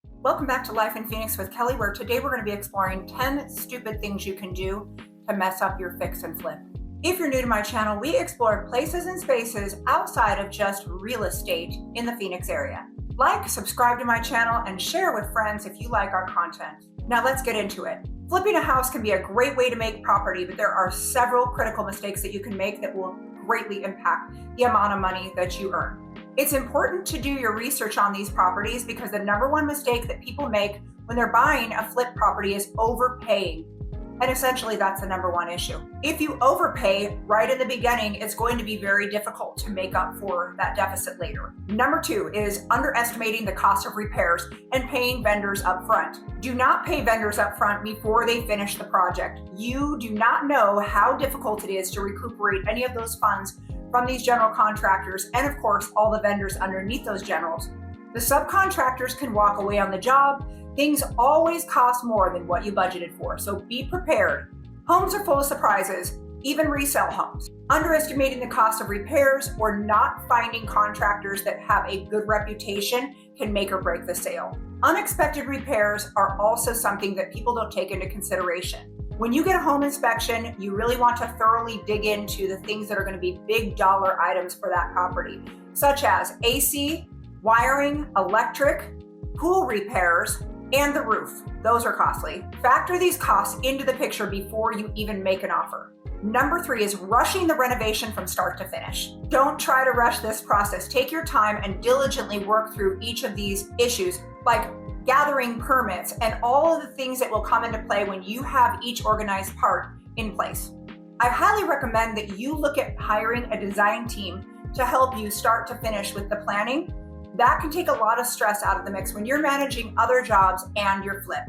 Welcome back to Life in Phoenix with Kelly, where today we're going to be exploring 10 stupid things you can do to mess up your fix and flip. If you're new to my channel, we explore places and spaces outside of just real estate in the Phoenix area. Like, subscribe to my channel, and share with friends if you like our content. Now let's get into it. Flipping a house can be a great way to make property, but there are several critical mistakes that you can make that will greatly impact the amount of money that you earn. It's important to do your research on these properties because the number one mistake that people make when they're buying a flip property is overpaying. And essentially that's the number one issue. If you overpay right in the beginning, it's going to be very difficult to make up for that deficit later. Number two is underestimating the cost of repairs and paying vendors up front. Do not pay vendors up front before they finish the project. You do not know how difficult it is to recuperate any of those funds from these general contractors and, of course, all the vendors underneath those generals. The subcontractors can walk away on the job. Things always cost more than what you budgeted for, so be prepared. Homes are full of surprises, even resale homes. Underestimating the cost of repairs or not finding contractors that have a good reputation can make or break the sale. Unexpected repairs are also something that people don't take into consideration. When you get a home inspection, you really want to thoroughly dig into the things that are going to be big dollar items for that property, such as AC, wiring, electric, pool repairs, and the roof. Those are costly. Factor these costs into the picture before you even make an offer. Number three is rushing the renovation from start to finish. Don't try to rush this process. Take your time and diligently work through each of these issues, like gathering permits and all of the things that will come into play when you have each organized part in place. I highly recommend that you look at hiring a design team to help you start to finish with the planning. That can take a lot of stress out of the mix when you're managing other jobs and your flip.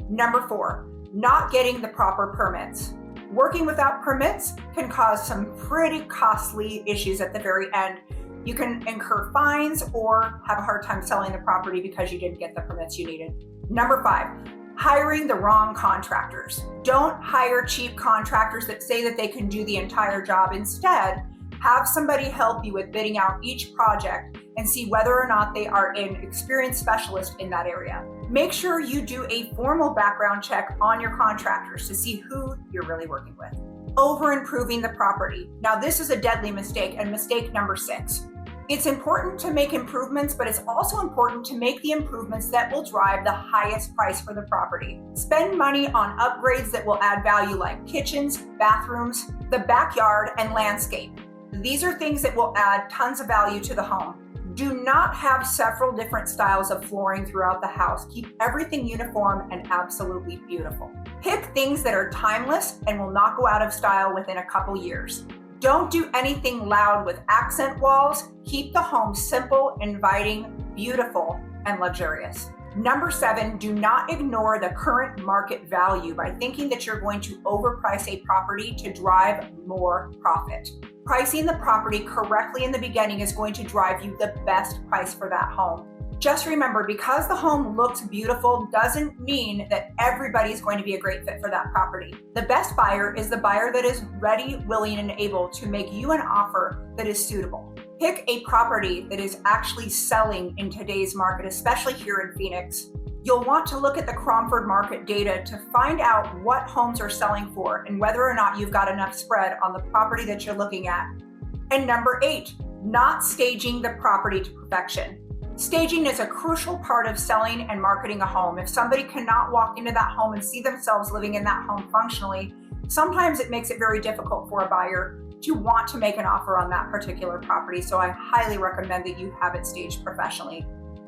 Number four, not getting the proper permits. Working without permits can cause some pretty costly issues at the very end. You can incur fines or have a hard time selling the property because you didn't get the permits you needed. Number five, hiring the wrong contractors. Don't hire cheap contractors that say that they can do the entire job. Instead, have somebody help you with bidding out each project and see whether or not they are an experienced specialist in that area. Make sure you do a formal background check on your contractors to see who you're really working with. Over improving the property. Now, this is a deadly mistake, and mistake number 6. It's important to make improvements, but it's also important to make the improvements that will drive the highest price for the property. Spend money on upgrades that will add value, like kitchens, bathrooms, the backyard, and landscape. These are things that will add tons of value to the home. Do not have several different styles of flooring throughout the house. Keep everything uniform and absolutely beautiful. Pick things that are timeless and will not go out of style within a couple years. Don't do anything loud with accent walls. Keep the home simple, inviting, beautiful, and luxurious. Number 7, do not ignore the current market value by thinking that you're going to overprice a property to drive more profit. Pricing the property correctly in the beginning is going to drive you the best price for that home. Just remember, because the home looks beautiful doesn't mean that everybody's going to be a great fit for that property. The best buyer is the buyer that is ready, willing, and able to make you an offer that is suitable. Pick a property that is actually selling in today's market, especially here in Phoenix. You'll want to look at the Cromford market data to find out what homes are selling for and whether or not you've got enough spread on the property that you're looking at. And number 8, not staging the property to perfection. Staging is a crucial part of selling and marketing a home. If somebody cannot walk into that home and see themselves living in that home functionally, sometimes it makes it very difficult for a buyer to want to make an offer on that particular property. So I highly recommend that you have it staged professionally.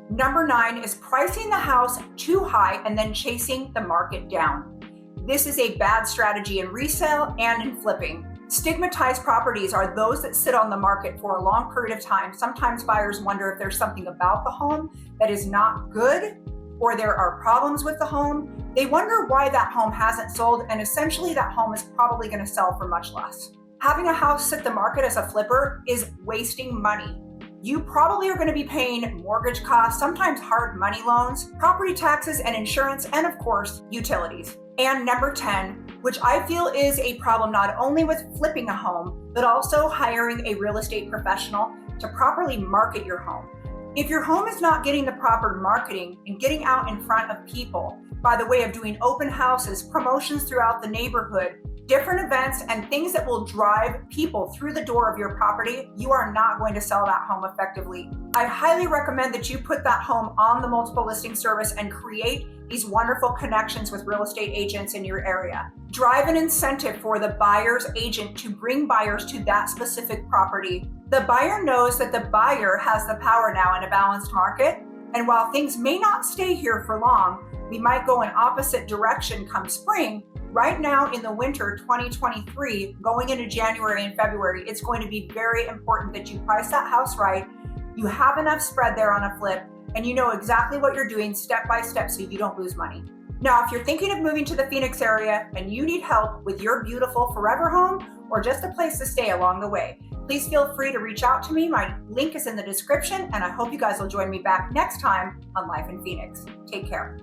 Number 9 is pricing the house too high and then chasing the market down. This is a bad strategy in resale and in flipping. Stigmatized properties are those that sit on the market for a long period of time. Sometimes buyers wonder if there's something about the home that is not good or there are problems with the home. They wonder why that home hasn't sold, and essentially that home is probably going to sell for much less. Having a house sit the market as a flipper is wasting money. You probably are going to be paying mortgage costs, sometimes hard money loans, property taxes and insurance, and of course, utilities. And number 10, which I feel is a problem not only with flipping a home, but also hiring a real estate professional to properly market your home. If your home is not getting the proper marketing and getting out in front of people by the way of doing open houses, promotions throughout the neighborhood, different events, and things that will drive people through the door of your property, you are not going to sell that home effectively. I highly recommend that you put that home on the multiple listing service and create these wonderful connections with real estate agents in your area. Drive an incentive for the buyer's agent to bring buyers to that specific property. The buyer knows that the buyer has the power now in a balanced market, and while things may not stay here for long, we might go in opposite direction come spring. Right now in the winter 2023, going into January and February, it's going to be very important that you price that house right, you have enough spread there on a flip, and you know exactly what you're doing step by step so you don't lose money. Now, if you're thinking of moving to the Phoenix area and you need help with your beautiful forever home or just a place to stay along the way, please feel free to reach out to me. My link is in the description, and I hope you guys will join me back next time on Life in Phoenix. Take care.